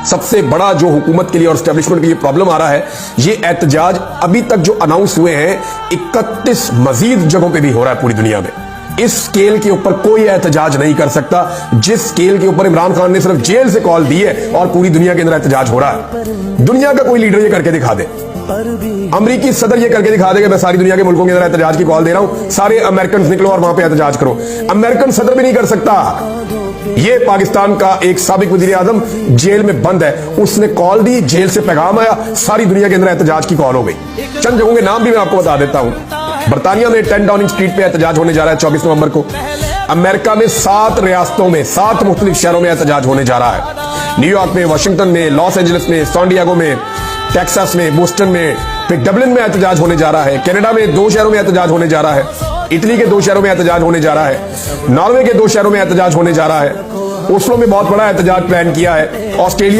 सबसे बड़ा जो हुकूमत के लिए और एस्टेब्लिशमेंट के लिए प्रॉब्लम आ रहा है, ये एहतजाज अभी तक जो अनाउंस हुए हैं 31 मजीद जगहों पे भी हो रहा है पूरी दुनिया में। इस स्केल के ऊपर कोई एहतजाज नहीं कर सकता जिस स्केल के ऊपर इमरान खान ने सिर्फ जेल से कॉल दी है और पूरी दुनिया के अंदर एहतजाज हो रहा है। दुनिया का कोई लीडर ये करके दिखा दे, अमेरिकी सदर ये करके दिखा दे कि मैं सारी दुनिया के मुल्कों के अंदर एहतजाज की कॉल दे रहा हूं, सारे अमेरिकन निकलो और वहां पे एहतजाज करो। अमेरिकन सदर भी नहीं कर सकता। ये पाकिस्तान का एक साबिक वजीर आजम जेल में बंद है, उसने कॉल दी, जेल से पैगाम आया, सारी दुनिया के अंदर एहतजाज की कॉल हो गई। चंद जगहों के नाम भी मैं आपको बता देता हूं। बर्तानिया में 10 डाउनिंग स्ट्रीट पे एहतजाज होने जा रहा है 24 नवंबर को। अमेरिका में 7 रियासतों में 7 मुख्तलिफ शहरों में एहतजाज होने जा रहा है। न्यूयॉर्क में, वाशिंगटन में, लॉस एंजलिस में, सैन डिएगो में, टेक्सास में, बोस्टन में, फिर डबलिन में एहतजाज होने जा रहा है। कनाडा में 2 शहरों में एहतजाज होने जा रहा है। इटली के 2 शहरों में एहतजाज होने जा रहा है। नॉर्वे के 2 शहरों में एहतजाज होने जा रहा है। ओस्लो में बहुत बड़ा एहतजाज प्लान किया है। ऑस्ट्रेलिया